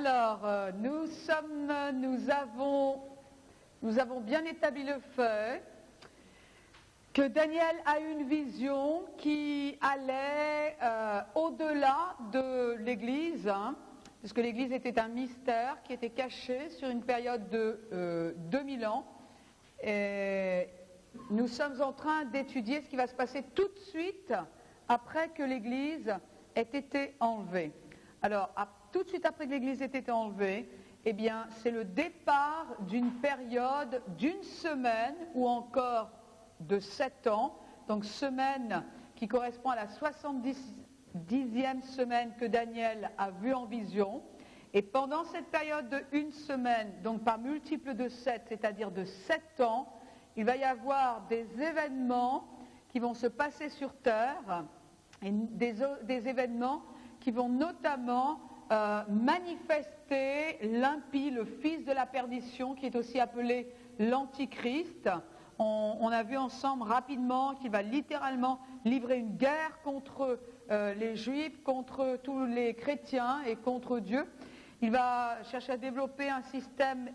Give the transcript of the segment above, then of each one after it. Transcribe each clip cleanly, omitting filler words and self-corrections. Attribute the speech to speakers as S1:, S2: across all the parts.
S1: Alors, nous avons bien établi le fait que Daniel a eu une vision qui allait au-delà de l'Église, puisque l'Église était un mystère qui était caché sur une période de 2000 ans. Et nous sommes en train d'étudier ce qui va se passer tout de suite après que l'Église ait été enlevée. Alors, tout de suite après que l'Église ait été enlevée, eh bien, c'est le départ d'une période d'une semaine ou encore de 7 ans, donc semaine qui correspond à la 70e semaine que Daniel a vue en vision. Et pendant cette période de une semaine, donc par multiple de 7, c'est-à-dire de 7 ans, il va y avoir des événements qui vont se passer sur Terre, et des événements qui vont notamment manifester l'impie, le fils de la perdition, qui est aussi appelé l'Antichrist. On a vu ensemble rapidement qu'il va littéralement livrer une guerre contre les Juifs, contre tous les chrétiens et contre Dieu. Il va chercher à développer un système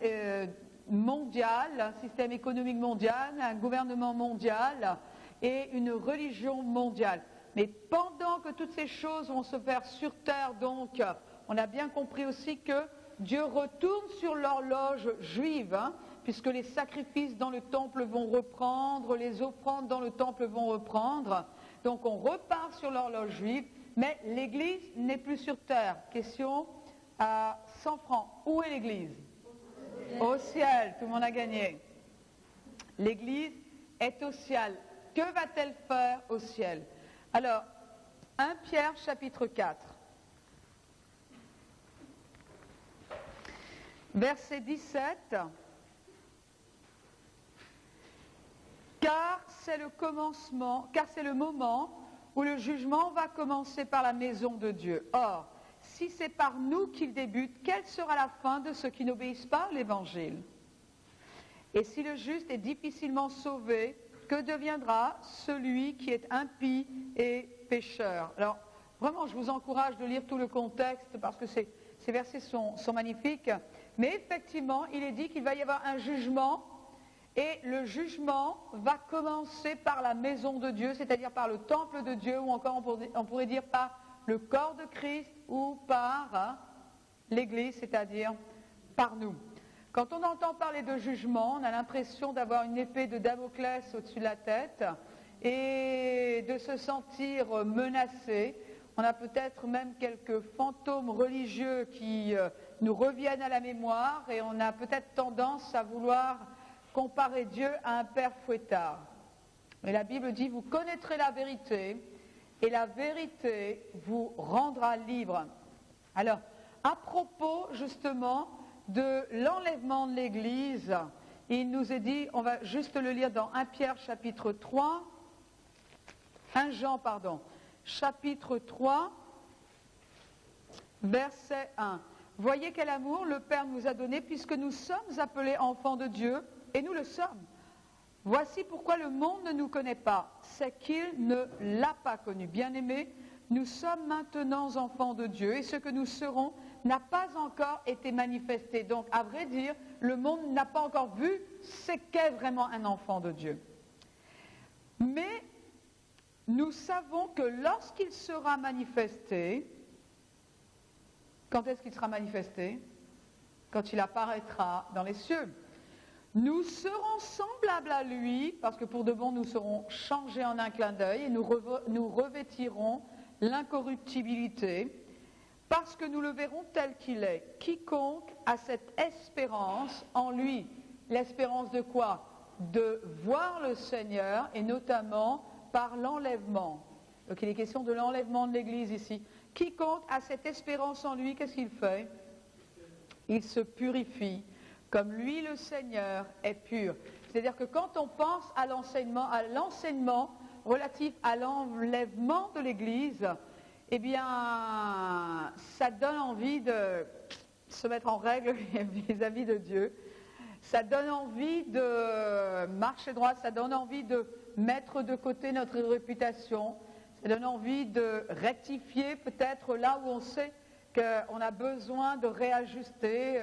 S1: mondial, un système économique mondial, un gouvernement mondial et une religion mondiale. Mais pendant que toutes ces choses vont se faire sur terre, donc, on a bien compris aussi que Dieu retourne sur l'horloge juive, puisque les sacrifices dans le temple vont reprendre, les offrandes dans le temple vont reprendre. Donc on repart sur l'horloge juive, mais l'Église n'est plus sur terre. Question à 100 francs. Où est l'Église ? Au ciel. Tout le monde a gagné. L'Église est au ciel. Que va-t-elle faire au ciel ? Alors, 1 Pierre chapitre 4, verset 17, car c'est le moment où le jugement va commencer par la maison de Dieu. Or, si c'est par nous qu'il débute, quelle sera la fin de ceux qui n'obéissent pas à l'Évangile ? Et si le juste est difficilement sauvé, que deviendra celui qui est impie et pécheur ? Alors, vraiment, je vous encourage de lire tout le contexte parce que ces versets sont magnifiques. Mais effectivement, il est dit qu'il va y avoir un jugement et le jugement va commencer par la maison de Dieu, c'est-à-dire par le temple de Dieu, ou encore on pourrait dire par le corps de Christ ou par l'Église, c'est-à-dire par nous. Quand on entend parler de jugement, on a l'impression d'avoir une épée de Damoclès au-dessus de la tête et de se sentir menacé. On a peut-être même quelques fantômes religieux qui nous reviennent à la mémoire et on a peut-être tendance à vouloir comparer Dieu à un père fouettard. Mais la Bible dit, vous connaîtrez la vérité et la vérité vous rendra libre. Alors, à propos justement de l'enlèvement de l'Église, il nous est dit, on va juste le lire dans 1 Jean, chapitre 3, verset 1. Voyez quel amour le Père nous a donné, puisque nous sommes appelés enfants de Dieu, et nous le sommes. Voici pourquoi le monde ne nous connaît pas, c'est qu'il ne l'a pas connu. Bien-aimés, nous sommes maintenant enfants de Dieu, et ce que nous serons n'a pas encore été manifesté. Donc, à vrai dire, le monde n'a pas encore vu ce qu'est vraiment un enfant de Dieu. Mais nous savons que lorsqu'il sera manifesté, quand est-ce qu'il sera manifesté ? Quand il apparaîtra dans les cieux. Nous serons semblables à lui, parce que pour de bon, nous serons changés en un clin d'œil, et nous revêtirons l'incorruptibilité, parce que nous le verrons tel qu'il est. Quiconque a cette espérance en lui, l'espérance de quoi ? De voir le Seigneur, et notamment par l'enlèvement. Donc il est question de l'enlèvement de l'Église ici. Quiconque a cette espérance en lui, qu'est-ce qu'il fait ? Il se purifie, comme lui le Seigneur est pur. C'est-à-dire que quand on pense à l'enseignement relatif à l'enlèvement de l'Église, eh bien, ça donne envie de se mettre en règle vis-à-vis de Dieu. Ça donne envie de marcher droit, ça donne envie de mettre de côté notre réputation, ça donne envie de rectifier peut-être là où on sait qu'on a besoin de réajuster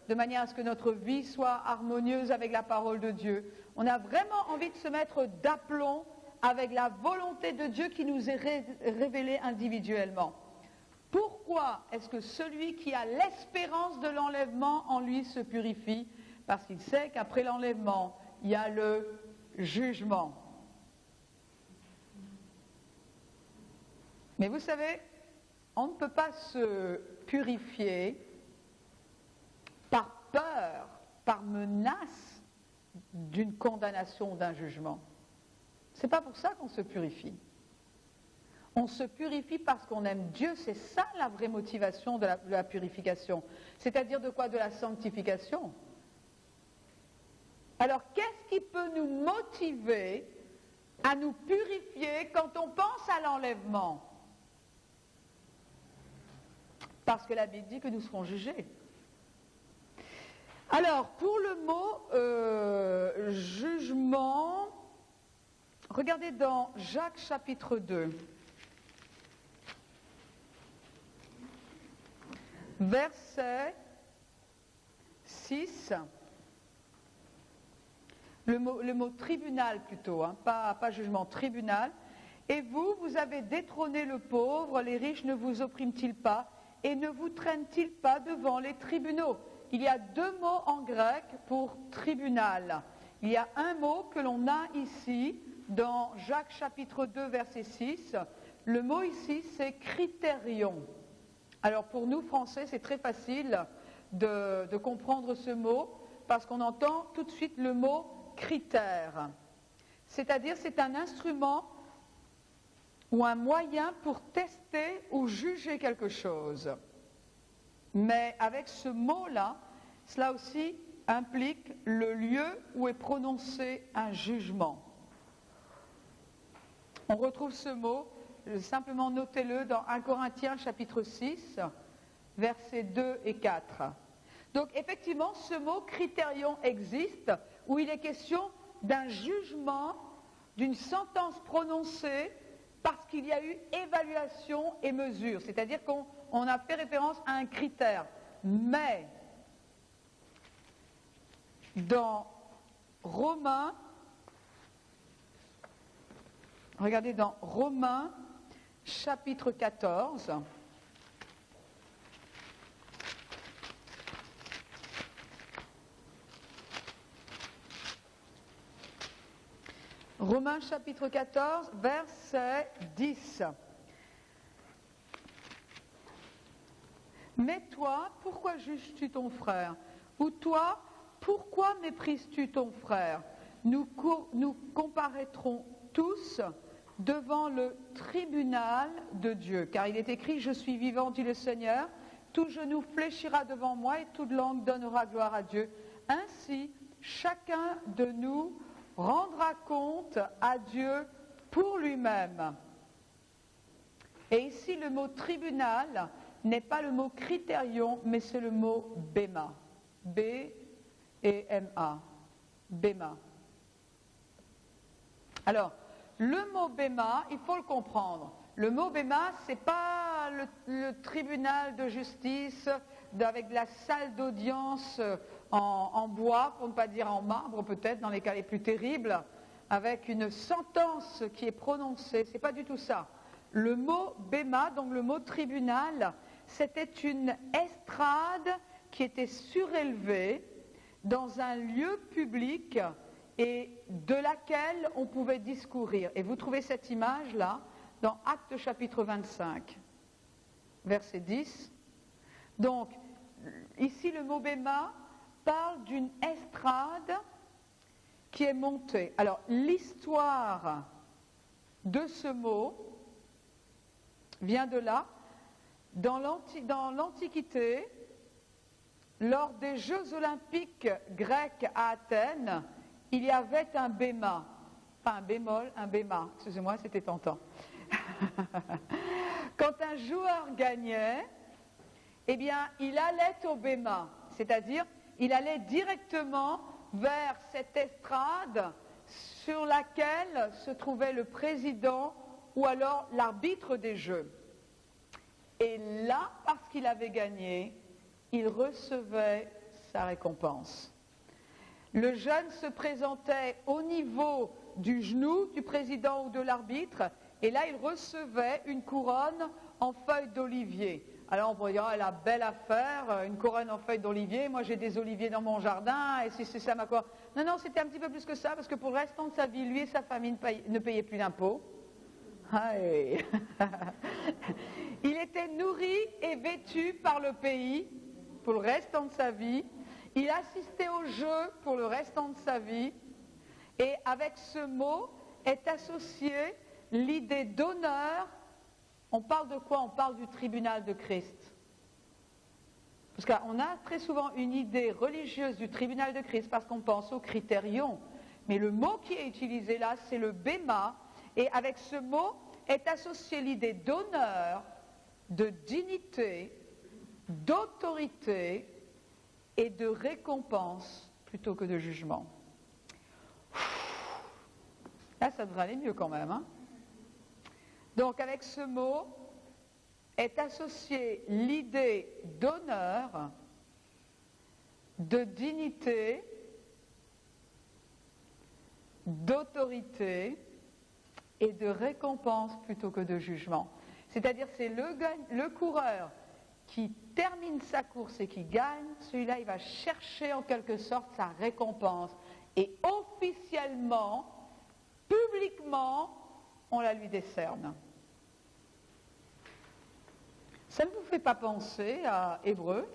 S1: de manière à ce que notre vie soit harmonieuse avec la parole de Dieu. On a vraiment envie de se mettre d'aplomb avec la volonté de Dieu qui nous est révélée individuellement. Pourquoi est-ce que celui qui a l'espérance de l'enlèvement en lui se purifie? Parce qu'il sait qu'après l'enlèvement, il y a le jugement. Mais vous savez, on ne peut pas se purifier par peur, par menace d'une condamnation ou d'un jugement. Ce n'est pas pour ça qu'on se purifie. On se purifie parce qu'on aime Dieu, c'est ça la vraie motivation de la purification. C'est-à-dire de quoi? De la sanctification. Alors, qu'est-ce qui peut nous motiver à nous purifier quand on pense à l'enlèvement? Parce que la Bible dit que nous serons jugés. Alors, pour le mot jugement, regardez dans Jacques chapitre 2. Verset 6, le mot tribunal plutôt, pas jugement, tribunal. Et vous avez détrôné le pauvre, les riches ne vous oppriment-ils pas et ne vous traînent-ils pas devant les tribunaux? Il y a deux mots en grec pour tribunal. Il y a un mot que l'on a ici dans Jacques chapitre 2 verset 6. Le mot ici c'est critérion. Alors pour nous Français c'est très facile de comprendre ce mot parce qu'on entend tout de suite le mot critère. C'est-à-dire c'est un instrument ou un moyen pour tester ou juger quelque chose. Mais avec ce mot-là, cela aussi implique le lieu où est prononcé un jugement. On retrouve ce mot, simplement notez-le dans 1 Corinthiens chapitre 6, versets 2 et 4. Donc effectivement, ce mot critérion existe, où il est question d'un jugement, d'une sentence prononcée parce qu'il y a eu évaluation et mesure, c'est-à-dire qu'on a fait référence à un critère. Mais dans Romains, regardez dans Romains chapitre 14, Romains chapitre 14, verset 10. Mais toi, pourquoi juges-tu ton frère? Ou toi, pourquoi méprises-tu ton frère? Nous comparaîtrons tous devant le tribunal de Dieu. Car il est écrit, je suis vivant, dit le Seigneur, tout genou fléchira devant moi et toute langue donnera gloire à Dieu. Ainsi, chacun de nous rendra compte à Dieu pour lui-même. Et ici, le mot tribunal n'est pas le mot critérion, mais c'est le mot béma. B-E-M-A. Béma. Alors, le mot béma, il faut le comprendre. Le mot béma, ce n'est pas le tribunal de justice avec la salle d'audience en bois, pour ne pas dire en marbre peut-être, dans les cas les plus terribles, avec une sentence qui est prononcée. Ce n'est pas du tout ça. Le mot béma, donc le mot tribunal, c'était une estrade qui était surélevée dans un lieu public et de laquelle on pouvait discourir. Et vous trouvez cette image-là dans Actes chapitre 25, verset 10. Donc, ici le mot béma parle d'une estrade qui est montée. Alors, l'histoire de ce mot vient de là. Dans l'Antiquité, lors des Jeux olympiques grecs à Athènes, il y avait un béma. Pas un bémol, un béma. Excusez-moi, c'était tentant. Quand un joueur gagnait, eh bien, il allait au béma. C'est-à-dire, il allait directement vers cette estrade sur laquelle se trouvait le président ou alors l'arbitre des Jeux. Et là, parce qu'il avait gagné, il recevait sa récompense. Le jeune se présentait au niveau du genou du président ou de l'arbitre, et là, il recevait une couronne en feuilles d'olivier. Alors on pourrait dire, la belle affaire, une couronne en feuilles d'olivier, moi j'ai des oliviers dans mon jardin, et si c'est ça ma couronne. Non, c'était un petit peu plus que ça, parce que pour le restant de sa vie, lui et sa famille ne payaient plus d'impôts. Il était nourri et vêtu par le pays pour le restant de sa vie. Il assistait au jeu pour le restant de sa vie. Et avec ce mot est associée l'idée d'honneur. On parle de quoi? On parle du tribunal de Christ. Parce qu'on a très souvent une idée religieuse du tribunal de Christ parce qu'on pense au critérion. Mais le mot qui est utilisé là, c'est le béma. Et avec ce mot est associée l'idée d'honneur, de dignité, d'autorité et de récompense plutôt que de jugement. Là, ça devrait aller mieux quand même. Hein? Donc, avec ce mot est associée l'idée d'honneur, de dignité, d'autorité et de récompense plutôt que de jugement. C'est-à-dire c'est le coureur qui termine sa course et qui gagne, celui-là il va chercher en quelque sorte sa récompense. Et officiellement, publiquement, on la lui décerne. Ça ne vous fait pas penser à Hébreux?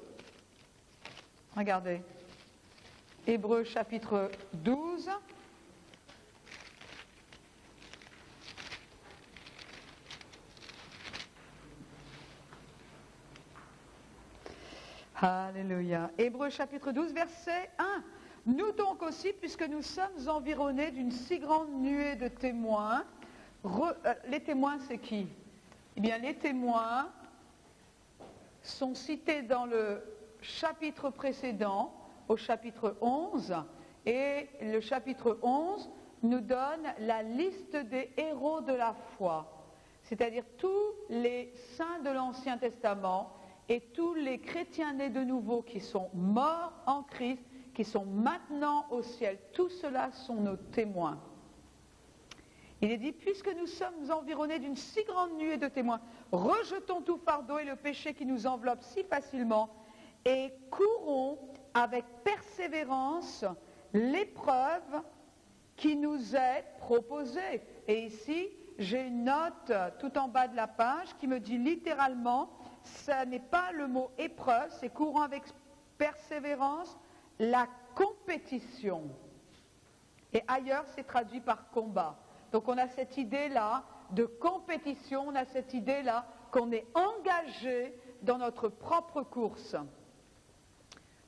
S1: Regardez. Hébreux chapitre 12. Alléluia. Hébreux chapitre 12, verset 1. Nous donc aussi, puisque nous sommes environnés d'une si grande nuée de témoins, les témoins c'est qui? Eh bien les témoins sont cités dans le chapitre précédent, au chapitre 11, et le chapitre 11 nous donne la liste des héros de la foi, c'est-à-dire tous les saints de l'Ancien Testament et tous les chrétiens nés de nouveau qui sont morts en Christ, qui sont maintenant au ciel. Tous ceux-là sont nos témoins. Il est dit, puisque nous sommes environnés d'une si grande nuée de témoins, rejetons tout fardeau et le péché qui nous enveloppe si facilement et courons avec persévérance l'épreuve qui nous est proposée. Et ici, j'ai une note tout en bas de la page qui me dit littéralement, ça n'est pas le mot épreuve, c'est courant avec persévérance, la compétition. Et ailleurs, c'est traduit par combat. Donc on a cette idée-là de compétition, on a cette idée-là qu'on est engagé dans notre propre course.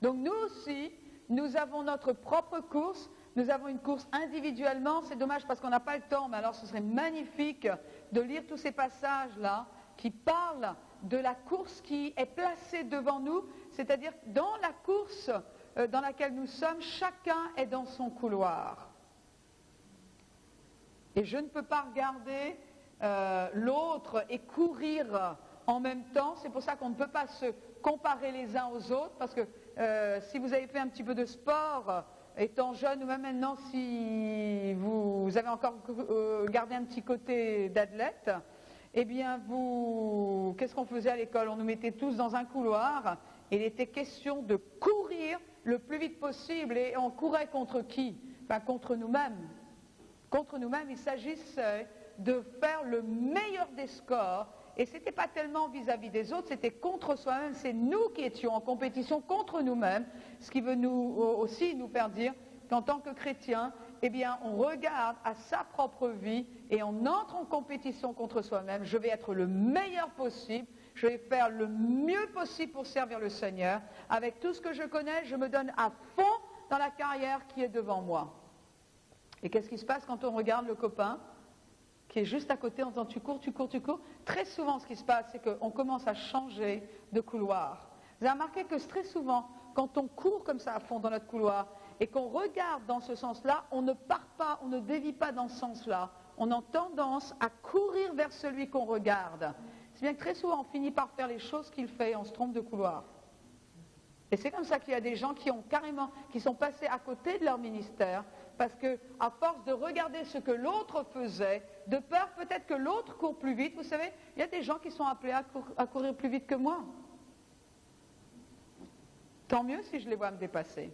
S1: Donc nous aussi, nous avons notre propre course, nous avons une course individuellement, c'est dommage parce qu'on n'a pas le temps, mais alors ce serait magnifique de lire tous ces passages-là qui parlent de la course qui est placée devant nous, c'est-à-dire dans la course dans laquelle nous sommes, chacun est dans son couloir. Et je ne peux pas regarder l'autre et courir en même temps, c'est pour ça qu'on ne peut pas se comparer les uns aux autres, parce que si vous avez fait un petit peu de sport, étant jeune, ou même maintenant si vous avez encore gardé un petit côté d'athlète, eh bien, qu'est-ce qu'on faisait à l'école? On nous mettait tous dans un couloir et il était question de courir le plus vite possible. Et on courait contre qui? Enfin, contre nous-mêmes. Contre nous-mêmes, il s'agissait de faire le meilleur des scores. Et ce n'était pas tellement vis-à-vis des autres, c'était contre soi-même. C'est nous qui étions en compétition contre nous-mêmes, ce qui veut aussi nous faire dire qu'en tant que chrétiens, eh bien, on regarde à sa propre vie et on entre en compétition contre soi-même. Je vais être le meilleur possible, je vais faire le mieux possible pour servir le Seigneur. Avec tout ce que je connais, je me donne à fond dans la carrière qui est devant moi. Et qu'est-ce qui se passe quand on regarde le copain qui est juste à côté en disant tu cours? Très souvent, ce qui se passe, c'est qu'on commence à changer de couloir. Vous avez remarqué que très souvent, quand on court comme ça à fond dans notre couloir, et qu'on regarde dans ce sens-là, on ne part pas, on ne dévie pas dans ce sens-là. On a tendance à courir vers celui qu'on regarde. c'est bien que très souvent on finit par faire les choses qu'il fait et on se trompe de couloir. Et c'est comme ça qu'il y a des gens qui sont passés à côté de leur ministère, parce que à force de regarder ce que l'autre faisait, de peur peut-être que l'autre court plus vite, vous savez, il y a des gens qui sont appelés à courir plus vite que moi. Tant mieux si je les vois me dépasser.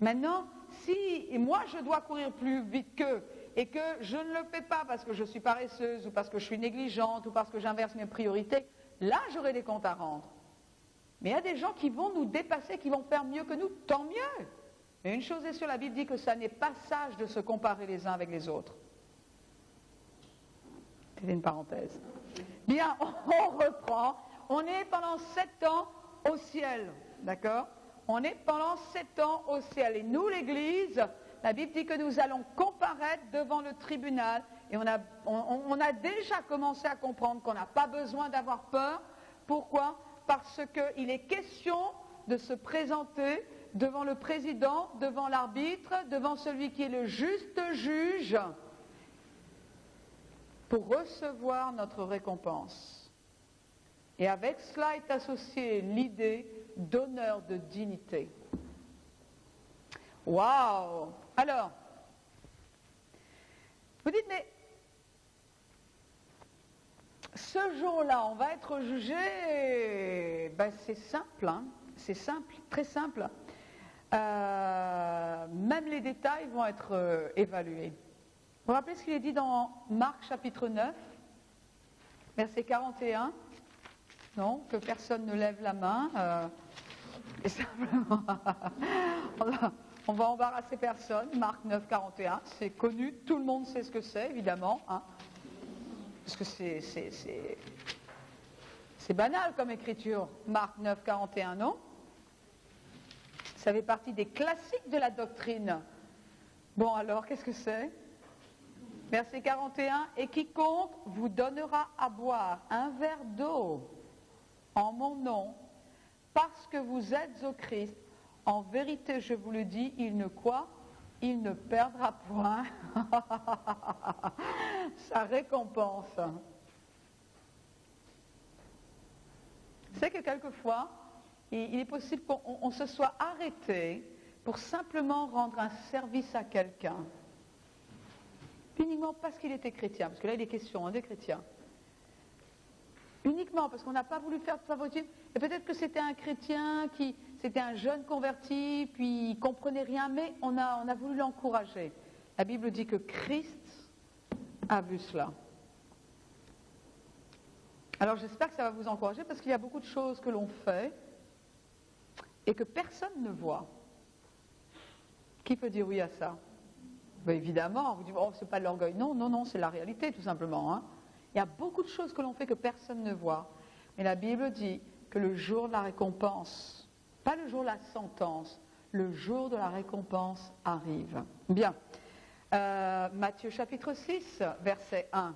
S1: Maintenant, si moi je dois courir plus vite qu'eux, et que je ne le fais pas parce que je suis paresseuse, ou parce que je suis négligente, ou parce que j'inverse mes priorités, là j'aurai des comptes à rendre. Mais il y a des gens qui vont nous dépasser, qui vont faire mieux que nous, tant mieux. Mais une chose est sûre, la Bible dit que ça n'est pas sage de se comparer les uns avec les autres. C'était une parenthèse. Bien, on reprend. On est pendant 7 ans au ciel, d'accord? On est pendant 7 ans au ciel. Et nous, l'Église, la Bible dit que nous allons comparaître devant le tribunal. Et on a déjà commencé à comprendre qu'on n'a pas besoin d'avoir peur. Pourquoi? Parce qu'il est question de se présenter devant le président, devant l'arbitre, devant celui qui est le juste juge, pour recevoir notre récompense. Et avec cela est associée l'idée d'honneur, de dignité. Waouh! Alors, vous dites, mais ce jour-là, on va être jugé, ben c'est simple, hein, c'est simple, très simple. Même les détails vont être évalués. Vous vous rappelez ce qu'il est dit dans Marc chapitre 9, verset 41? Non, que personne ne lève la main. Et simplement, on va embarrasser personne. Marc 9, 41, c'est connu, tout le monde sait ce que c'est, évidemment. Hein. Parce que c'est banal comme écriture, Marc 9, 41, non? Ça fait partie des classiques de la doctrine. Bon alors, qu'est-ce que c'est? Verset 41, « Et quiconque vous donnera à boire un verre d'eau en mon nom, parce que vous êtes au Christ, en vérité, je vous le dis, il ne perdra point sa récompense. » C'est que quelquefois, il est possible qu'on se soit arrêté pour simplement rendre un service à quelqu'un. Uniquement parce qu'il était chrétien, parce que là il est question des chrétiens. Uniquement parce qu'on n'a pas voulu faire de favoritisme. Et peut-être que c'était un chrétien, c'était un jeune converti, puis il ne comprenait rien, mais on a voulu l'encourager. La Bible dit que Christ a vu cela. Alors j'espère que ça va vous encourager, parce qu'il y a beaucoup de choses que l'on fait et que personne ne voit. Qui peut dire oui à ça? Ben évidemment, vous dites, oh, c'est pas de l'orgueil. Non, c'est la réalité, tout simplement. Hein. Il y a beaucoup de choses que l'on fait que personne ne voit. Mais la Bible dit que le jour de la récompense, pas le jour de la sentence, le jour de la récompense arrive. Bien. Matthieu chapitre 6, verset 1.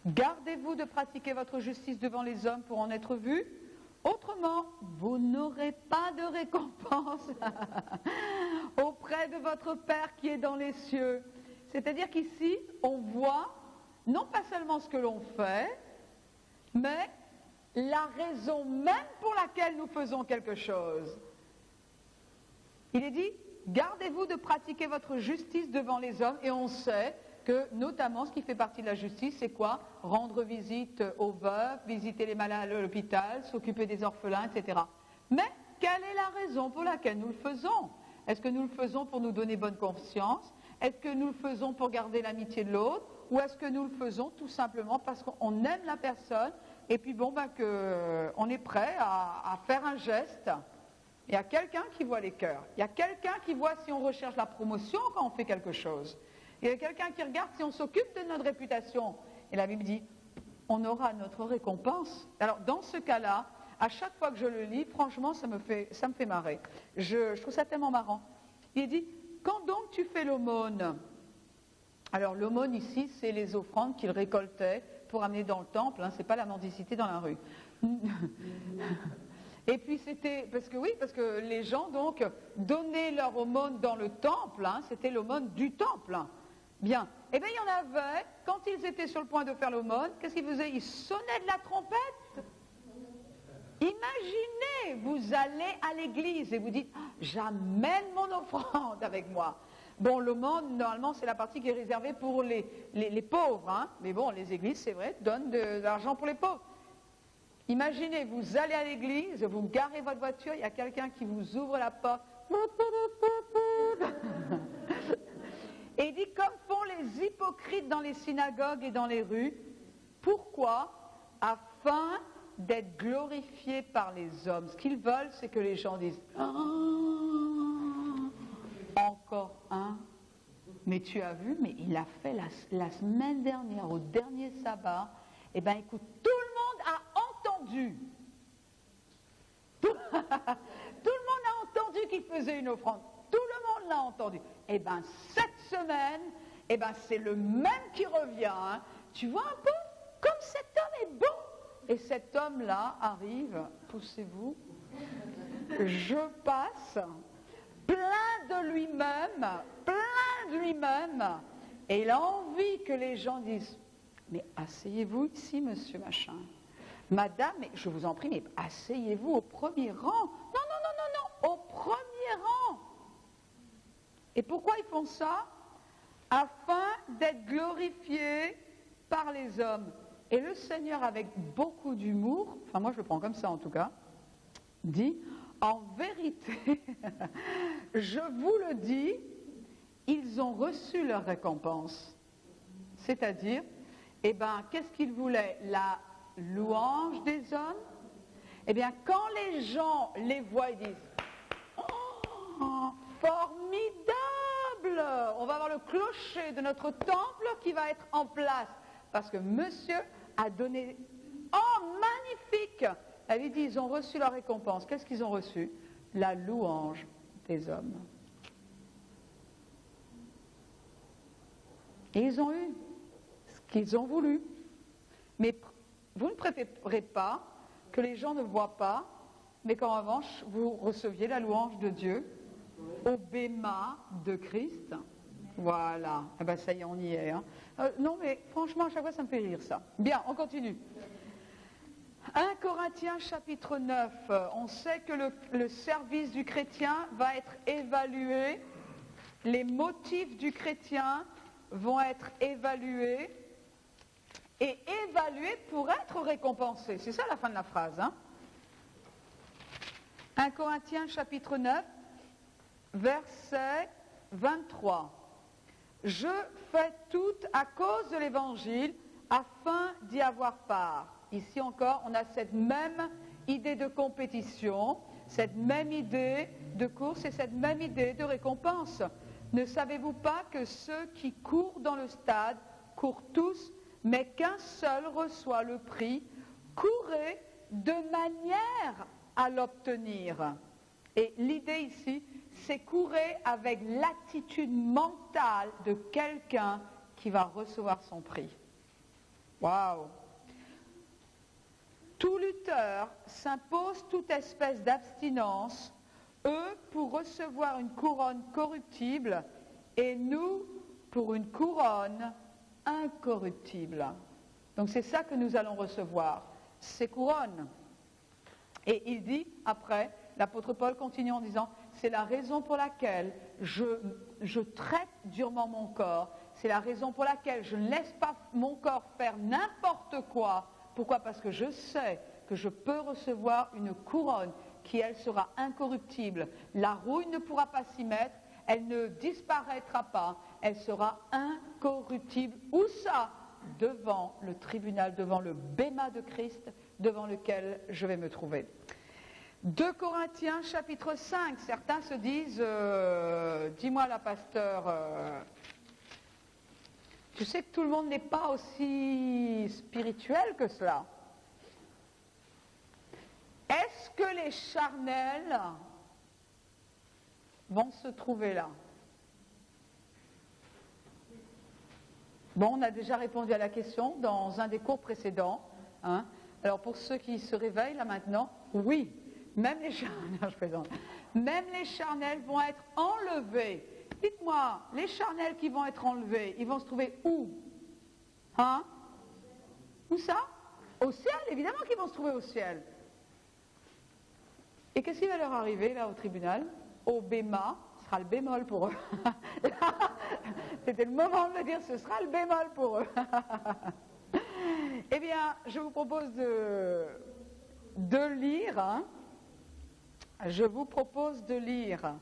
S1: Gardez-vous de pratiquer votre justice devant les hommes pour en être vus. Autrement, vous n'aurez pas de récompense auprès de votre Père qui est dans les cieux. C'est-à-dire qu'ici, on voit non pas seulement ce que l'on fait, mais la raison même pour laquelle nous faisons quelque chose. Il est dit, gardez-vous de pratiquer votre justice devant les hommes, et on sait que notamment ce qui fait partie de la justice, c'est quoi? Rendre visite aux veuves, visiter les malades à l'hôpital, s'occuper des orphelins, etc. Mais quelle est la raison pour laquelle nous le faisons? Est-ce que nous le faisons pour nous donner bonne conscience? Est-ce que nous le faisons pour garder l'amitié de l'autre? Ou est-ce que nous le faisons tout simplement parce qu'on aime la personne et puis qu'on est prêt à faire un geste? Il y a quelqu'un qui voit les cœurs. Il y a quelqu'un qui voit si on recherche la promotion quand on fait quelque chose. Il y a quelqu'un qui regarde si on s'occupe de notre réputation. Et la Bible dit, on aura notre récompense. Alors, dans ce cas-là, à chaque fois que je le lis, franchement, ça me fait marrer. Je trouve ça tellement marrant. Il dit, quand donc tu fais l'aumône? Alors, l'aumône ici, c'est les offrandes qu'il récoltait pour amener dans le temple. Hein, c'est pas la mendicité dans la rue. Et puis c'était, parce que les gens donc donnaient leur aumône dans le temple, hein, c'était l'aumône du temple. Hein. Bien. Eh bien, il y en avait, quand ils étaient sur le point de faire l'aumône, qu'est-ce qu'ils faisaient? Ils sonnaient de la trompette. Imaginez, vous allez à l'église et vous dites, j'amène mon offrande avec moi. Bon, l'aumône, normalement, c'est la partie qui est réservée pour les pauvres. Hein. Mais bon, les églises, c'est vrai, donnent de l'argent pour les pauvres. Imaginez, vous allez à l'église, vous garez votre voiture, il y a quelqu'un qui vous ouvre la porte. Et il dit, comme font les hypocrites dans les synagogues et dans les rues. Pourquoi? Afin d'être glorifiés par les hommes. Ce qu'ils veulent, c'est que les gens disent, encore un. Mais tu as vu, mais il a fait la semaine dernière, au dernier sabbat. Eh bien, écoute, tout le monde a entendu. Tout le monde a entendu qu'il faisait une offrande. Tout le monde l'a entendu. Eh bien, cette semaine, eh bien, c'est le même qui revient. Hein. Tu vois un peu comme cet homme est bon. Et cet homme-là arrive, poussez-vous, je passe, plein de lui-même, et il a envie que les gens disent, mais asseyez-vous ici, monsieur machin. Madame, mais je vous en prie, mais asseyez-vous au premier rang. Non, au premier rang. Et pourquoi ils font ça? Afin d'être glorifiés par les hommes. Et le Seigneur, avec beaucoup d'humour, enfin moi je le prends comme ça en tout cas, dit, en vérité, je vous le dis, ils ont reçu leur récompense. C'est-à-dire, eh bien, qu'est-ce qu'ils voulaient? La louange des hommes? Eh bien, quand les gens les voient, ils disent, oh, formidable! On va avoir le clocher de notre temple qui va être en place. Parce que monsieur a donné, oh magnifique! Elle dit, ils ont reçu leur récompense. Qu'est-ce qu'ils ont reçu? La louange des hommes. Et ils ont eu ce qu'ils ont voulu. Mais vous ne préférez pas que les gens ne voient pas, mais qu'en revanche, vous receviez la louange de Dieu au bêma de Christ. Voilà. Eh bien, ça y est, on y est. Hein. Non, mais franchement, à chaque fois, ça me fait rire, ça. Bien, on continue. 1 Corinthiens chapitre 9. On sait que le service du chrétien va être évalué. Les motifs du chrétien vont être évalués. Et évalués pour être récompensés. C'est ça la fin de la phrase. Hein. 1 Corinthiens chapitre 9, verset 23. Je fais tout à cause de l'évangile afin d'y avoir part. Ici encore, on a cette même idée de compétition, cette même idée de course et cette même idée de récompense. Ne savez-vous pas que ceux qui courent dans le stade courent tous, mais qu'un seul reçoit le prix? Courez de manière à l'obtenir. Et l'idée ici, c'est courir avec l'attitude mentale de quelqu'un qui va recevoir son prix. Waouh! Tout lutteur s'impose toute espèce d'abstinence, eux pour recevoir une couronne corruptible et nous pour une couronne incorruptible. Donc c'est ça que nous allons recevoir, ces couronnes. Et il dit après, l'apôtre Paul continue en disant, c'est la raison pour laquelle je traite durement mon corps, c'est la raison pour laquelle je ne laisse pas mon corps faire n'importe quoi. Pourquoi? Parce que je sais que je peux recevoir une couronne qui, elle, sera incorruptible. La rouille ne pourra pas s'y mettre, elle ne disparaîtra pas, elle sera incorruptible. Où ça? Devant le tribunal, devant le bêma de Christ, devant lequel je vais me trouver. 2 Corinthiens chapitre 5, certains se disent, dis-moi la pasteur, tu sais que tout le monde n'est pas aussi spirituel que cela. Est-ce que les charnels vont se trouver là? Bon, on a déjà répondu à la question dans un des cours précédents. Hein. Alors pour ceux qui se réveillent là maintenant, oui, même les charnels, je plaisante, même les charnels vont être enlevés. Dites-moi, les charnels qui vont être enlevés, ils vont se trouver où? Hein? Où ça? Au ciel, évidemment qu'ils vont se trouver au ciel. Et qu'est-ce qui va leur arriver là au tribunal? Au béma, ce sera le bémol pour eux. C'était le moment de me dire, ce sera le bémol pour eux. Eh bien, je vous propose de lire, hein. Je vous propose de lire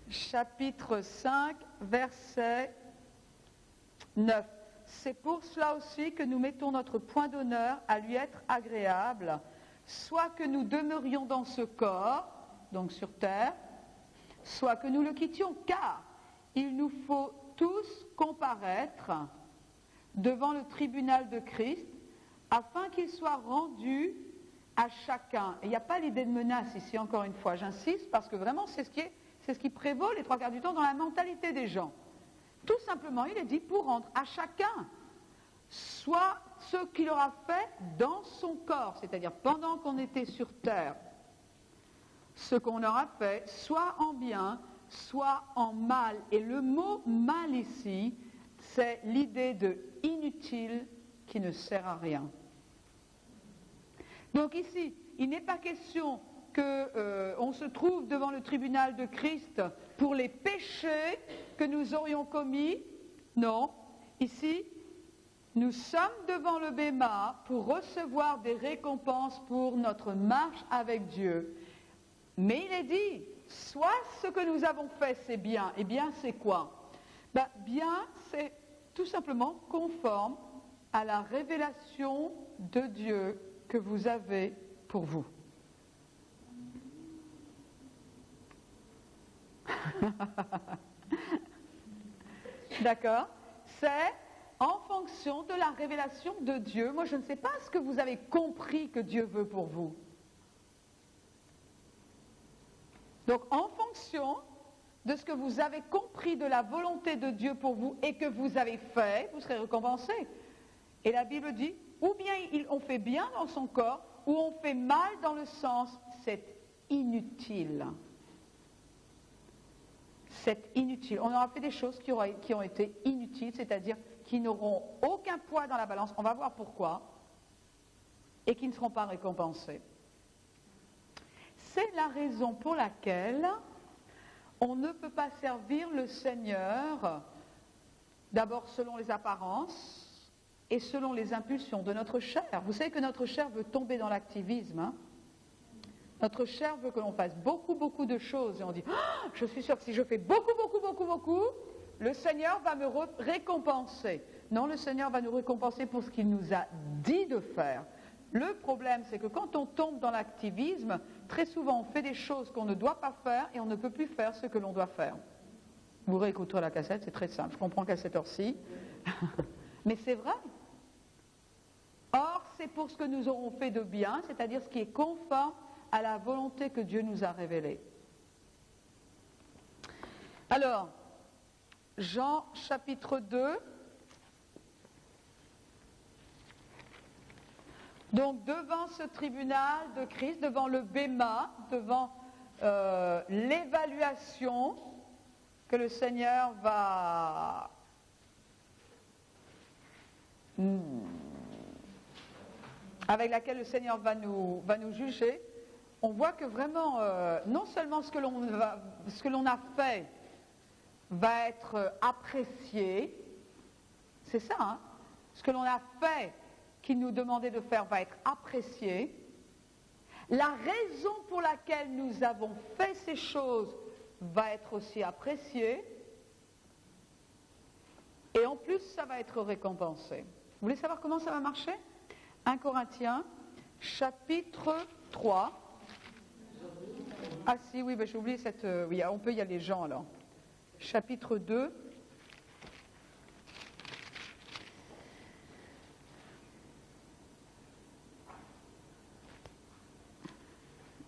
S1: chapitre 5, verset 9. C'est pour cela aussi que nous mettons notre point d'honneur à lui être agréable, soit que nous demeurions dans ce corps, donc sur terre, soit que nous le quittions, car il nous faut tous comparaître devant le tribunal de Christ, afin qu'il soit rendu à chacun. Et il n'y a pas l'idée de menace ici, encore une fois, j'insiste, parce que vraiment c'est ce qui prévaut les trois quarts du temps dans la mentalité des gens. Tout simplement, il est dit pour rendre à chacun soit ce qu'il aura fait dans son corps, c'est-à-dire pendant qu'on était sur terre, ce qu'on aura fait, soit en bien, soit en mal. Et le mot mal ici, c'est l'idée de inutile qui ne sert à rien. Donc ici, il n'est pas question qu'on se trouve devant le tribunal de Christ pour les péchés que nous aurions commis. Non, ici, nous sommes devant le béma pour recevoir des récompenses pour notre marche avec Dieu. Mais il est dit, soit ce que nous avons fait c'est bien, et bien c'est quoi? Bien, c'est tout simplement conforme à la révélation de Dieu que vous avez pour vous. D'accord? C'est en fonction de la révélation de Dieu. Moi, je ne sais pas ce que vous avez compris que Dieu veut pour vous. Donc, en fonction de ce que vous avez compris de la volonté de Dieu pour vous et que vous avez fait, vous serez récompensé. Et la Bible dit, ou bien on fait bien dans son corps, ou on fait mal dans le sens, c'est inutile. C'est inutile. On aura fait des choses qui ont été inutiles, c'est-à-dire qui n'auront aucun poids dans la balance, on va voir pourquoi, et qui ne seront pas récompensés. C'est la raison pour laquelle on ne peut pas servir le Seigneur, d'abord selon les apparences et selon les impulsions de notre chair. Vous savez que notre chair veut tomber dans l'activisme, hein? Notre chair veut que l'on fasse beaucoup de choses et on dit oh, je suis sûr que si je fais beaucoup, le Seigneur va me récompenser. Non, le Seigneur va nous récompenser pour ce qu'il nous a dit de faire. Le problème, c'est que quand on tombe dans l'activisme, très souvent on fait des choses qu'on ne doit pas faire et on ne peut plus faire ce que l'on doit faire. Vous réécouterez la cassette, c'est très simple, je comprends qu'à cette heure-ci. Mais c'est vrai. Or, c'est pour ce que nous aurons fait de bien, c'est-à-dire ce qui est conforme à la volonté que Dieu nous a révélée. Alors, Jean chapitre 2. Donc, devant ce tribunal de Christ, devant le béma, devant l'évaluation que le Seigneur va avec laquelle le Seigneur va nous juger, on voit que vraiment, non seulement ce que l'on a fait va être apprécié, c'est ça, hein, ce que l'on a fait qu'il nous demandait de faire va être apprécié, la raison pour laquelle nous avons fait ces choses va être aussi appréciée, et en plus ça va être récompensé. Vous voulez savoir comment ça va marcher? 1 Corinthiens, chapitre 3. Ah si, oui, j'ai oublié cette... oui, on peut y aller, Jean, alors. Chapitre 2.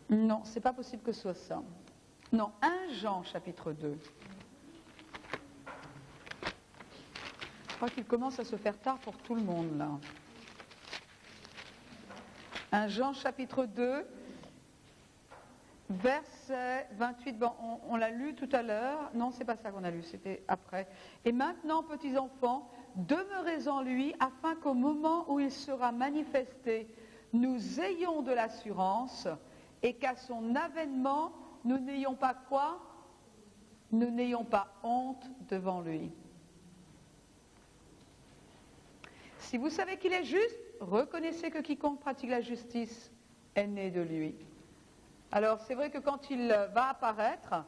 S1: Non, c'est pas possible que ce soit ça. Non, 1 Jean, chapitre 2. Je crois qu'il commence à se faire tard pour tout le monde, là. 1 Jean, chapitre 2. Verset 28, bon, on l'a lu tout à l'heure. Non, c'est pas ça qu'on a lu, c'était après. Et maintenant, petits enfants, demeurez en lui, afin qu'au moment où il sera manifesté, nous ayons de l'assurance, et qu'à son avènement, nous n'ayons pas quoi? Nous n'ayons pas honte devant lui. Si vous savez qu'il est juste, reconnaissez que quiconque pratique la justice est né de lui. Alors c'est vrai que quand il va apparaître,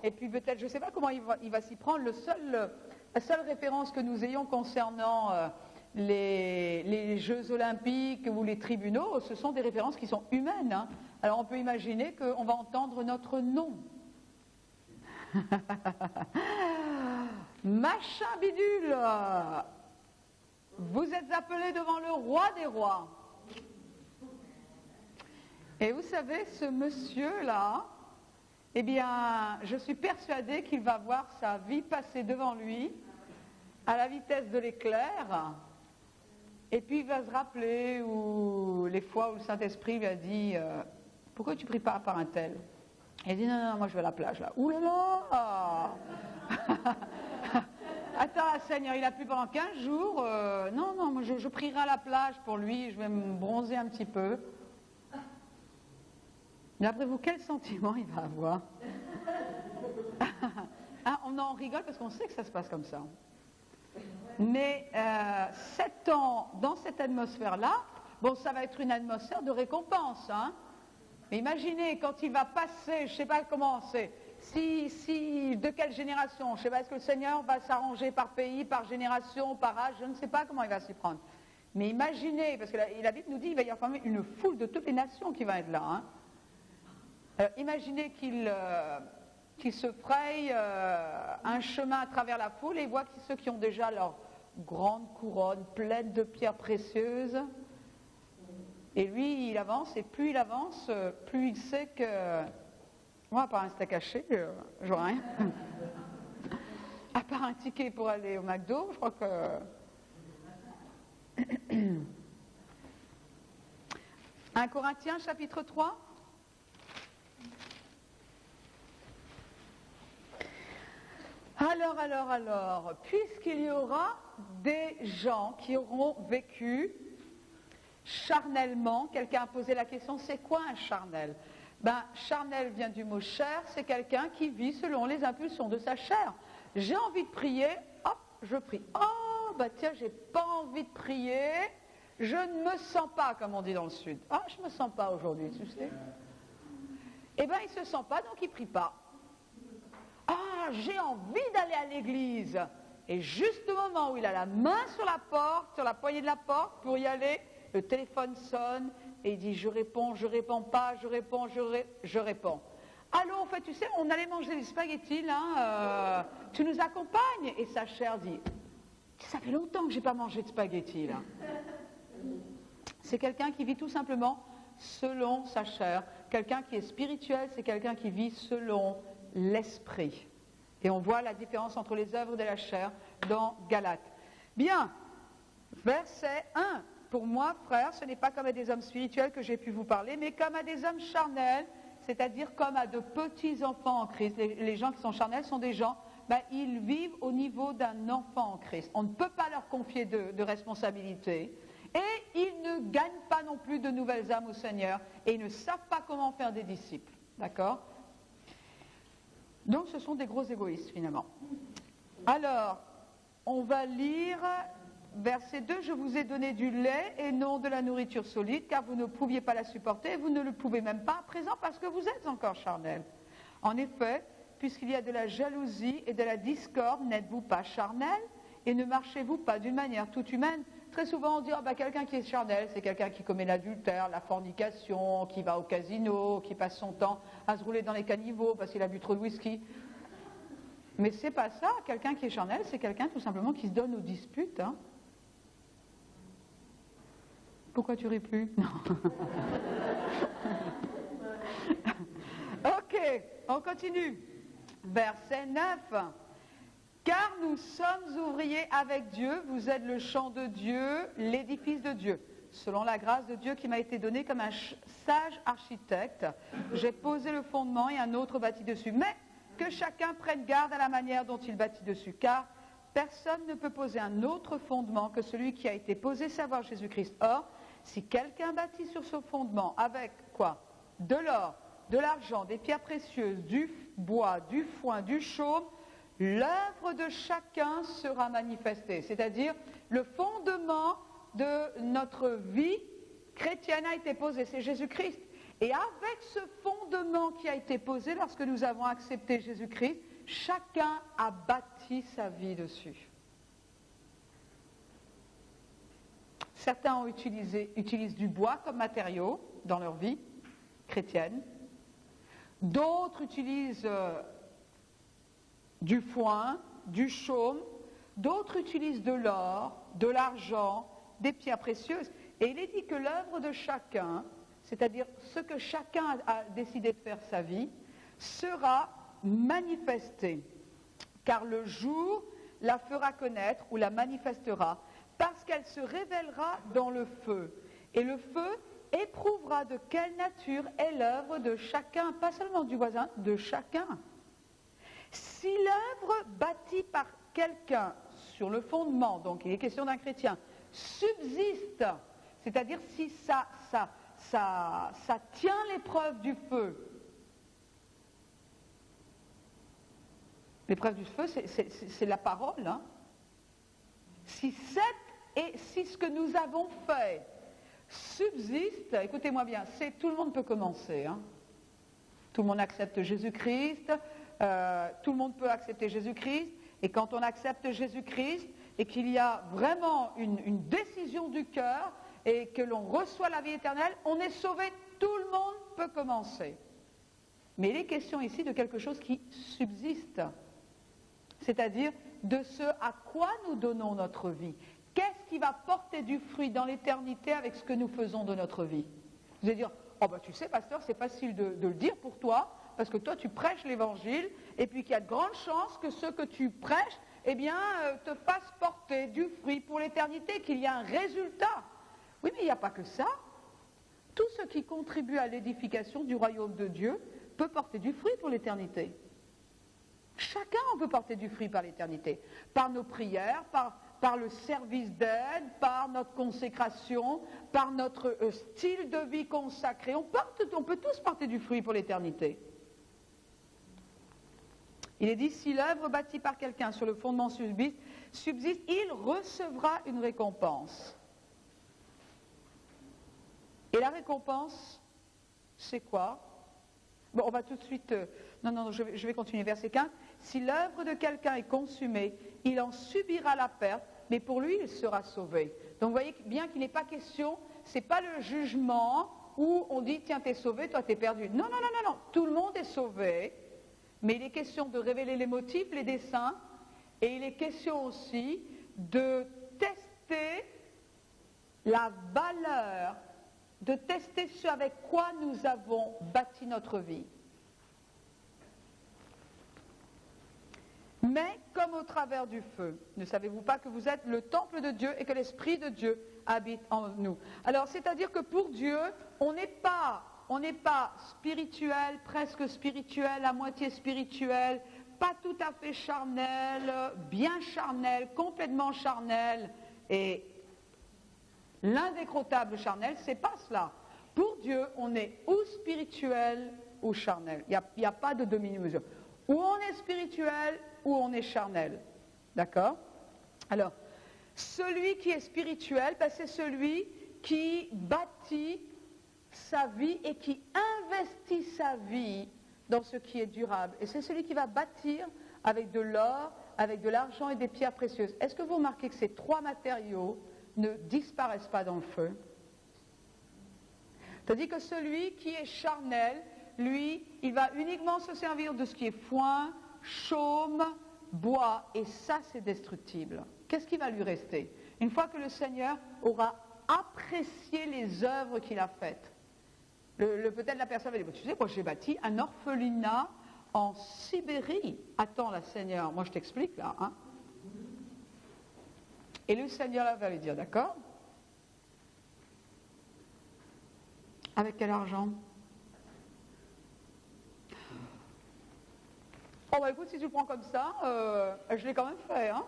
S1: et puis peut-être, je ne sais pas comment il va s'y prendre, la seule référence que nous ayons concernant les Jeux Olympiques ou les tribunaux, ce sont des références qui sont humaines. Hein. Alors on peut imaginer qu'on va entendre notre nom. Machin bidule, vous êtes appelé devant le roi des rois. Et vous savez, ce monsieur-là, eh bien, je suis persuadée qu'il va voir sa vie passer devant lui à la vitesse de l'éclair. Et puis il va se rappeler les fois où le Saint-Esprit lui a dit « Pourquoi tu ne pries pas par un tel ?» Il dit « Non, moi je vais à la plage là. » Ouh là là. Attends, Seigneur, il a plu pendant 15 jours. Non, moi je prierai à la plage pour lui, je vais me bronzer un petit peu. Mais après vous, quel sentiment il va avoir? On en rigole parce qu'on sait que ça se passe comme ça. Mais 7 ans dans cette atmosphère-là, bon, ça va être une atmosphère de récompense. Hein. Mais imaginez, quand il va passer, je ne sais pas comment c'est, de quelle génération, je ne sais pas, est-ce que le Seigneur va s'arranger par pays, par génération, par âge, je ne sais pas comment il va s'y prendre. Mais imaginez, parce que la Bible nous dit qu'il va y avoir quand même une foule de toutes les nations qui va être là. Hein. Imaginez qu'il se fraye un chemin à travers la foule et il voit ceux qui ont déjà leur grande couronne pleine de pierres précieuses. Et lui, il avance, et plus il avance, plus il sait que... Moi, à part un steak haché, j'aurais rien. À part un ticket pour aller au McDo, je crois que... 1 Corinthiens, chapitre 3. Alors, puisqu'il y aura des gens qui auront vécu charnellement, quelqu'un a posé la question, c'est quoi un charnel? Charnel vient du mot chair, c'est quelqu'un qui vit selon les impulsions de sa chair. J'ai envie de prier, hop, je prie. Oh, tiens, j'ai pas envie de prier, je ne me sens pas, comme on dit dans le Sud. Ah, je ne me sens pas aujourd'hui, tu sais. Eh bien, il ne se sent pas, donc il ne prie pas. Ah, j'ai envie d'aller à l'église. Et juste au moment où il a la main sur la porte, sur la poignée de la porte, pour y aller, le téléphone sonne et il dit « je réponds pas, je réponds ». Allô, en fait, tu sais, on allait manger des spaghettis, là, tu nous accompagnes? Et sa chair dit « ça fait longtemps que je n'ai pas mangé de spaghettis, là ». C'est quelqu'un qui vit tout simplement selon sa chair. Quelqu'un qui est spirituel, c'est quelqu'un qui vit selon l'esprit. Et on voit la différence entre les œuvres de la chair dans Galates. Bien, verset 1. Pour moi, frères, ce n'est pas comme à des hommes spirituels que j'ai pu vous parler, mais comme à des hommes charnels, c'est-à-dire comme à de petits enfants en Christ. Les gens qui sont charnels sont des gens, ils vivent au niveau d'un enfant en Christ. On ne peut pas leur confier de responsabilités. Et ils ne gagnent pas non plus de nouvelles âmes au Seigneur. Et ils ne savent pas comment faire des disciples. D'accord ? Donc ce sont des gros égoïstes finalement. Alors, on va lire verset 2. Je vous ai donné du lait et non de la nourriture solide, car vous ne pouviez pas la supporter, et vous ne le pouvez même pas à présent parce que vous êtes encore charnels. En effet, puisqu'il y a de la jalousie et de la discorde, n'êtes-vous pas charnels? Et ne marchez-vous pas d'une manière toute humaine? Très souvent on dit quelqu'un qui est charnel, c'est quelqu'un qui commet l'adultère, la fornication, qui va au casino, qui passe son temps à se rouler dans les caniveaux parce qu'il a bu trop de whisky. Mais c'est pas ça, quelqu'un qui est charnel, c'est quelqu'un tout simplement qui se donne aux disputes. Hein. Pourquoi tu ris plus? Non. Ok, on continue. Verset 9. Car nous sommes ouvriers avec Dieu, vous êtes le champ de Dieu, l'édifice de Dieu. selon la grâce de Dieu qui m'a été donnée comme un sage architecte, j'ai posé le fondement et un autre bâtit dessus. Mais que chacun prenne garde à la manière dont il bâtit dessus, car personne ne peut poser un autre fondement que celui qui a été posé, savoir Jésus-Christ. Or, si quelqu'un bâtit sur ce fondement avec quoi? De l'or, de l'argent, des pierres précieuses, du bois, du foin, du chaume, l'œuvre de chacun sera manifestée. C'est-à-dire, le fondement de notre vie chrétienne a été posé, c'est Jésus-Christ. Et avec ce fondement qui a été posé, lorsque nous avons accepté Jésus-Christ, chacun a bâti sa vie dessus. Certains utilisent du bois comme matériau dans leur vie chrétienne. D'autres utilisent du foin, du chaume. D'autres utilisent de l'or, de l'argent, des pierres précieuses. Et il est dit que l'œuvre de chacun, c'est-à-dire ce que chacun a décidé de faire sa vie, sera manifestée. Car le jour la fera connaître ou la manifestera, parce qu'elle se révélera dans le feu. Et le feu éprouvera de quelle nature est l'œuvre de chacun, pas seulement du voisin, de chacun. Si l'œuvre bâtie par quelqu'un sur le fondement, donc il est question d'un chrétien, subsiste, c'est-à-dire si ça tient l'épreuve du feu. L'épreuve du feu, c'est la parole. Hein. Si ce que nous avons fait subsiste, écoutez-moi bien, tout le monde peut commencer. Hein. Tout le monde accepte Jésus-Christ, tout le monde peut accepter Jésus-Christ, et quand on accepte Jésus-Christ, et qu'il y a vraiment une décision du cœur, et que l'on reçoit la vie éternelle, on est sauvé, tout le monde peut commencer. Mais il est question ici de quelque chose qui subsiste, c'est-à-dire de ce à quoi nous donnons notre vie. Qu'est-ce qui va porter du fruit dans l'éternité avec ce que nous faisons de notre vie? Vous allez dire, oh ben tu sais pasteur, c'est facile de le dire pour toi, parce que toi tu prêches l'évangile, et puis qu'il y a de grandes chances que ce que tu prêches, eh bien, te fasse porter du fruit pour l'éternité, qu'il y a un résultat. Oui, mais il n'y a pas que ça. Tout ce qui contribue à l'édification du royaume de Dieu peut porter du fruit pour l'éternité. Chacun peut porter du fruit par l'éternité, par nos prières, par le service d'aide, par notre consécration, par notre style de vie consacré. On peut tous porter du fruit pour l'éternité. Il est dit, si l'œuvre bâtie par quelqu'un sur le fondement subsiste, il recevra une récompense. Et la récompense, c'est quoi? Bon, on va tout de suite... je vais continuer. Verset 15. Si l'œuvre de quelqu'un est consumée, il en subira la perte, mais pour lui, il sera sauvé. Donc vous voyez bien qu'il n'est pas question, ce n'est pas le jugement où on dit, tiens, t'es sauvé, toi, t'es perdu. Non. Tout le monde est sauvé, mais il est question de révéler les motifs, les desseins, et il est question aussi de tester la valeur, de tester ce avec quoi nous avons bâti notre vie. Mais comme au travers du feu, ne savez-vous pas que vous êtes le temple de Dieu et que l'Esprit de Dieu habite en nous? Alors, c'est-à-dire que pour Dieu, on n'est pas spirituel, presque spirituel, à moitié spirituel, pas tout à fait charnel, bien charnel, complètement charnel, et l'indécrottable charnel, c'est pas cela. Pour Dieu, on est ou spirituel ou charnel. Il n'y a pas de demi-mesure. Ou on est spirituel, ou on est charnel. D'accord? Alors, celui qui est spirituel, c'est celui qui bâtit sa vie et qui investit sa vie dans ce qui est durable. Et c'est celui qui va bâtir avec de l'or, avec de l'argent et des pierres précieuses. Est-ce que vous remarquez que ces trois matériaux ne disparaissent pas dans le feu? Tandis que celui qui est charnel, lui, il va uniquement se servir de ce qui est foin, chaume, bois, et ça c'est destructible. Qu'est-ce qui va lui rester? Une fois que le Seigneur aura apprécié les œuvres qu'il a faites, peut-être la personne va dire, tu sais, moi j'ai bâti un orphelinat en Sibérie. Attends là, Seigneur, moi je t'explique là. Hein. Et le Seigneur va lui dire, d'accord? Avec quel argent? Oh bah écoute, si tu le prends comme ça, je l'ai quand même fait, hein.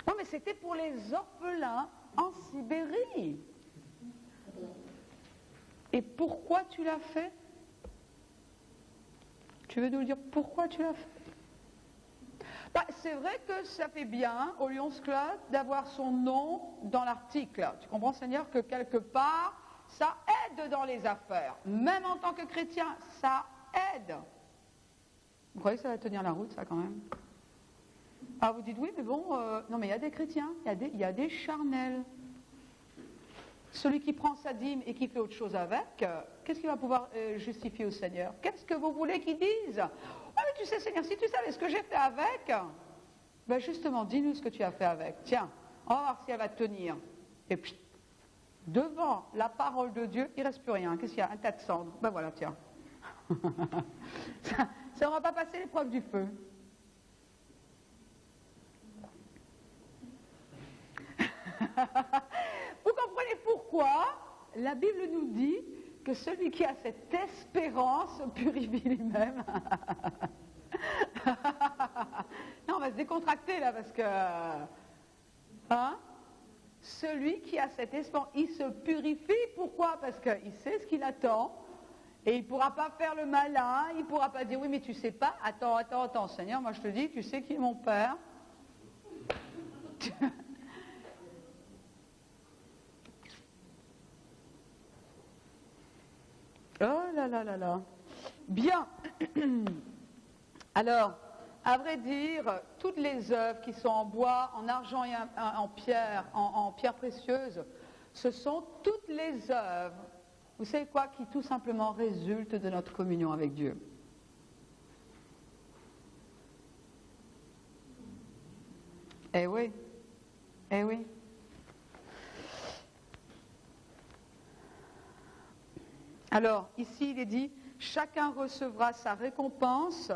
S1: Oh mais c'était pour les orphelins en Sibérie. Et pourquoi tu l'as fait? Tu veux nous dire pourquoi tu l'as fait? Bah, c'est vrai que ça fait bien au Lions Club d'avoir son nom dans l'article. Tu comprends, Seigneur, que quelque part, ça aide dans les affaires. Même en tant que chrétien, ça aide. Vous croyez que ça va tenir la route, ça, quand même? Alors vous dites, oui, mais bon, non, mais il y a des chrétiens, il y a des charnels. Celui qui prend sa dîme et qui fait autre chose avec, qu'est-ce qu'il va pouvoir justifier au Seigneur? Qu'est-ce que vous voulez qu'il dise? Oh, mais tu sais, Seigneur, si tu savais ce que j'ai fait avec, ben justement, dis-nous ce que tu as fait avec. Tiens, on va voir si elle va tenir. Et puis, devant la parole de Dieu, il ne reste plus rien. Qu'est-ce qu'il y a? Un tas de cendres. Ben voilà, tiens. ça ne va pas passer l'épreuve du feu. Vous comprenez pourquoi la Bible nous dit que celui qui a cette espérance purifie lui-même. Non, on va se décontracter là parce que... Hein? Celui qui a cette espérance, il se purifie. Pourquoi? Parce qu'il sait ce qu'il attend et il ne pourra pas faire le malin, il ne pourra pas dire oui mais tu sais pas, attends, Seigneur, moi je te dis, tu sais qui est mon Père. Oh là là là là. Bien. Alors, à vrai dire, toutes les œuvres qui sont en bois, en argent et en pierre précieuse, ce sont toutes les œuvres, vous savez quoi, qui tout simplement résultent de notre communion avec Dieu. Eh oui, eh oui. Alors, ici, il est dit, chacun recevra sa récompense,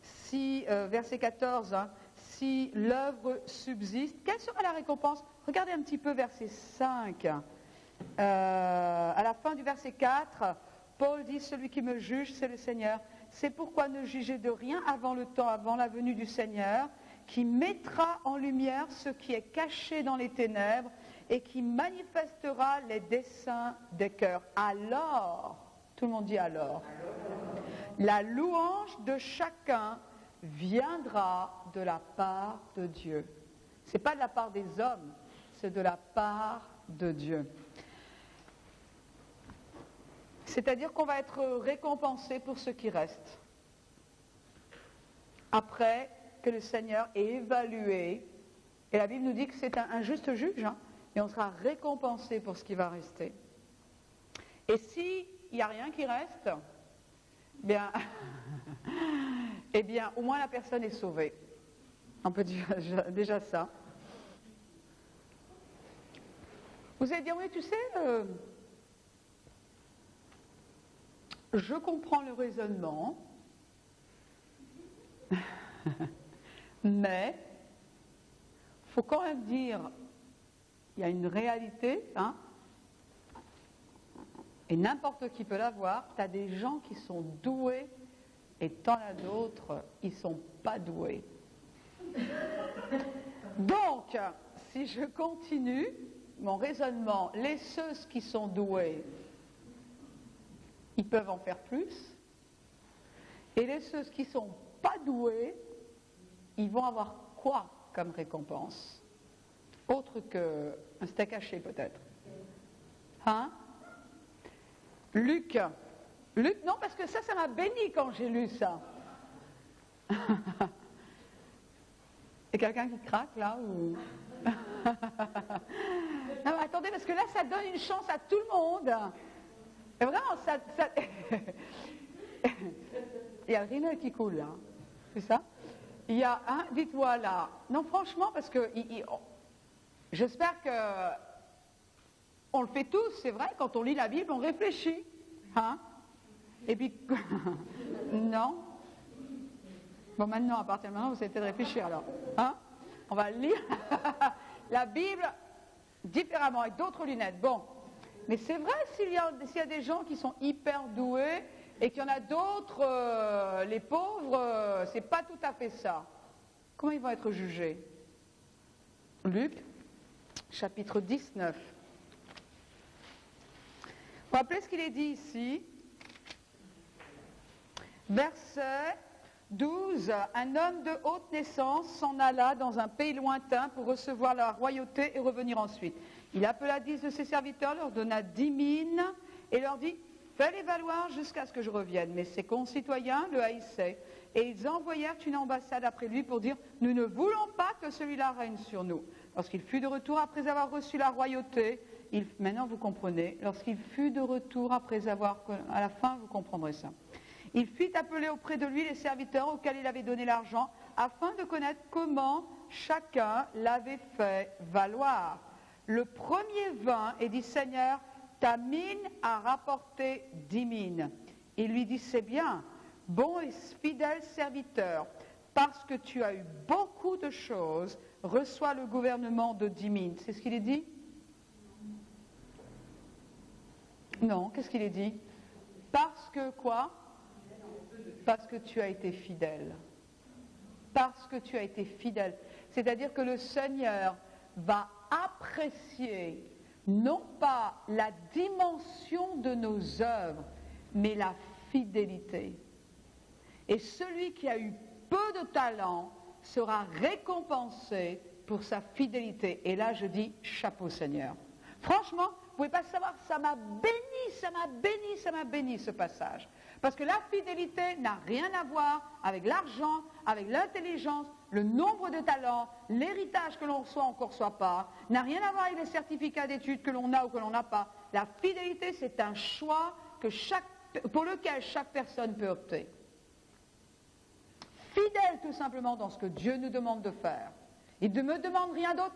S1: si, verset 14, hein, si l'œuvre subsiste. Quelle sera la récompense? Regardez un petit peu verset 5. À la fin du verset 4, Paul dit, celui qui me juge, c'est le Seigneur. C'est pourquoi ne jugez de rien avant le temps, avant la venue du Seigneur, qui mettra en lumière ce qui est caché dans les ténèbres, et qui manifestera les desseins des cœurs. Alors, tout le monde dit alors, la louange de chacun viendra de la part de Dieu. Ce n'est pas de la part des hommes, c'est de la part de Dieu. C'est-à-dire qu'on va être récompensé pour ce qui reste. Après que le Seigneur ait évalué, et la Bible nous dit que c'est un juste juge, hein, et on sera récompensé pour ce qui va rester. Et s'il n'y a rien qui reste, bien, eh bien, au moins la personne est sauvée. On peut dire déjà ça. Vous allez dire, oui, tu sais, je comprends le raisonnement, mais il faut quand même dire, il y a une réalité, hein, et n'importe qui peut l'avoir. Tu as des gens qui sont doués et t'en as d'autres, ils ne sont pas doués. Donc, si je continue mon raisonnement, ceux qui sont doués, ils peuvent en faire plus, et ceux qui ne sont pas doués, ils vont avoir quoi comme récompense? Autre qu'un steak haché peut-être. Hein? Luc, non, parce que ça m'a béni quand j'ai lu ça. Il y a quelqu'un qui craque là ou... Non mais attendez, parce que là ça donne une chance à tout le monde. Et vraiment, ça... Il y a le rimel qui coule là, c'est ça? Il y a un, dites-moi là. Non franchement, parce que j'espère que on le fait tous, c'est vrai, quand on lit la Bible, on réfléchit. Hein? Et puis, non. Bon, maintenant, à partir de maintenant, vous savez peut-être réfléchir alors. Hein? On va lire la Bible différemment, avec d'autres lunettes. Bon, mais c'est vrai, s'il y a des gens qui sont hyper doués et qu'il y en a d'autres, les pauvres, c'est pas tout à fait ça. Comment ils vont être jugés? Luc, chapitre 19. Vous rappelez ce qu'il est dit ici? Verset 12. Un homme de haute naissance s'en alla dans un pays lointain pour recevoir la royauté et revenir ensuite. Il appela 10 de ses serviteurs, leur donna 10 mines et leur dit: fais-les valoir jusqu'à ce que je revienne. Mais ses concitoyens le haïssaient et ils envoyèrent une ambassade après lui pour dire: nous ne voulons pas que celui-là règne sur nous. Lorsqu'il fut de retour après avoir reçu la royauté, maintenant vous comprenez, lorsqu'il fut de retour après avoir, à la fin vous comprendrez ça, il fit appeler auprès de lui les serviteurs auxquels il avait donné l'argent, afin de connaître comment chacun l'avait fait valoir. Le premier vint et dit: Seigneur, ta mine a rapporté 10 mines. Il lui dit: c'est bien, bon et fidèle serviteur, parce que tu as eu beaucoup de choses, reçois le gouvernement de 10 mines. C'est ce qu'il est dit? Non, qu'est-ce qu'il est dit? Parce que quoi? Parce que tu as été fidèle. Parce que tu as été fidèle. C'est-à-dire que le Seigneur va apprécier non pas la dimension de nos œuvres, mais la fidélité. Et celui qui a eu peu de talent sera récompensé pour sa fidélité. Et là, je dis chapeau Seigneur. Franchement, vous ne pouvez pas savoir, ça m'a béni ce passage. Parce que la fidélité n'a rien à voir avec l'argent, avec l'intelligence, le nombre de talents, l'héritage que l'on reçoit ou qu'on ne reçoit pas, n'a rien à voir avec les certificats d'études que l'on a ou que l'on n'a pas. La fidélité, c'est un choix pour lequel chaque personne peut opter. Fidèle tout simplement dans ce que Dieu nous demande de faire. Il ne me demande rien d'autre,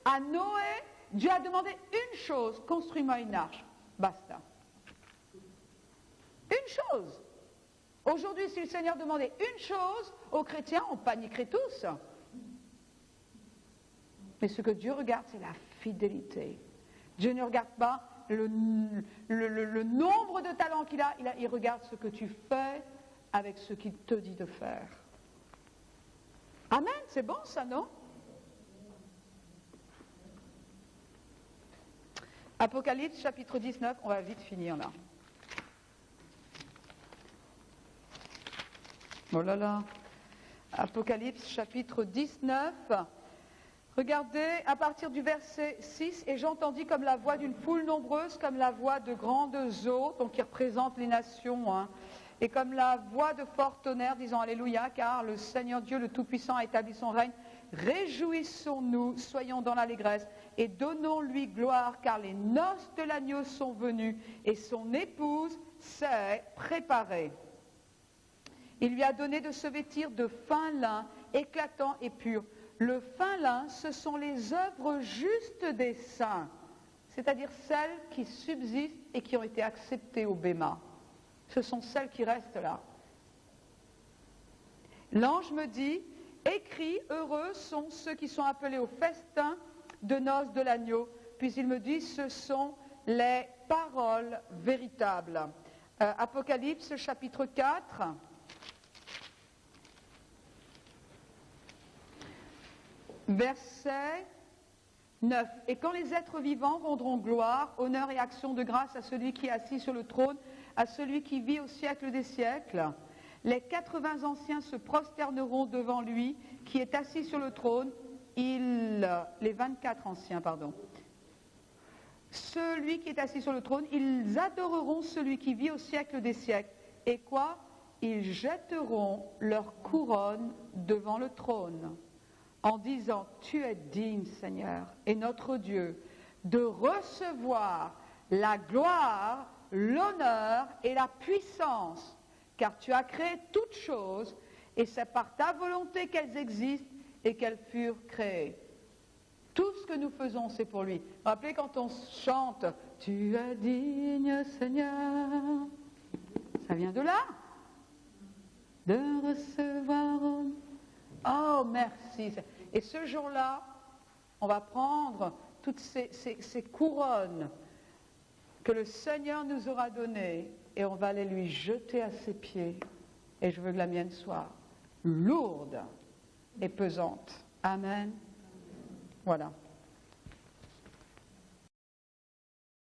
S1: À Noé, Dieu a demandé une chose: construis-moi une arche. Basta. Une chose. Aujourd'hui, si le Seigneur demandait une chose aux chrétiens, on paniquerait tous. Mais ce que Dieu regarde, c'est la fidélité. Dieu ne regarde pas le nombre de talents qu'il a, il regarde ce que tu fais avec ce qu'il te dit de faire. Amen, c'est bon ça, non? Apocalypse chapitre 19, on va vite finir là. Oh là là. Apocalypse chapitre 19. Regardez à partir du verset 6. Et j'entendis comme la voix d'une foule nombreuse, comme la voix de grandes eaux, donc qui représentent les nations, et comme la voix de fort tonnerre, disant Alléluia, car le Seigneur Dieu le Tout-Puissant a établi son règne. Réjouissons-nous, soyons dans l'allégresse, et donnons-lui gloire, car les noces de l'agneau sont venues, et son épouse s'est préparée. Il lui a donné de se vêtir de fin lin, éclatant et pur. Le fin lin, ce sont les œuvres justes des saints, c'est-à-dire celles qui subsistent et qui ont été acceptées au Béma. Ce sont celles qui restent là. L'ange me dit: écris, heureux sont ceux qui sont appelés au festin de noces de l'agneau. Puis il me dit: ce sont les paroles véritables. Apocalypse chapitre 4. Verset 9. Et quand les êtres vivants rendront gloire, honneur et action de grâce à celui qui est assis sur le trône, à celui qui vit au siècle des siècles, les 80 anciens se prosterneront devant lui qui est assis sur le trône, les 24 anciens, celui qui est assis sur le trône, ils adoreront celui qui vit au siècle des siècles. Et quoi? Ils jetteront leur couronne devant le trône, en disant: tu es digne, Seigneur, et notre Dieu, de recevoir la gloire, l'honneur et la puissance, car tu as créé toutes choses, et c'est par ta volonté qu'elles existent et qu'elles furent créées. Tout ce que nous faisons, c'est pour lui. Vous vous rappelez quand on chante « Tu es digne, Seigneur », ça vient de là. De recevoir... Oh, merci. Et ce jour-là, on va prendre toutes ces couronnes que le Seigneur nous aura données et on va les lui jeter à ses pieds. Et je veux que la mienne soit lourde et pesante. Amen. Voilà.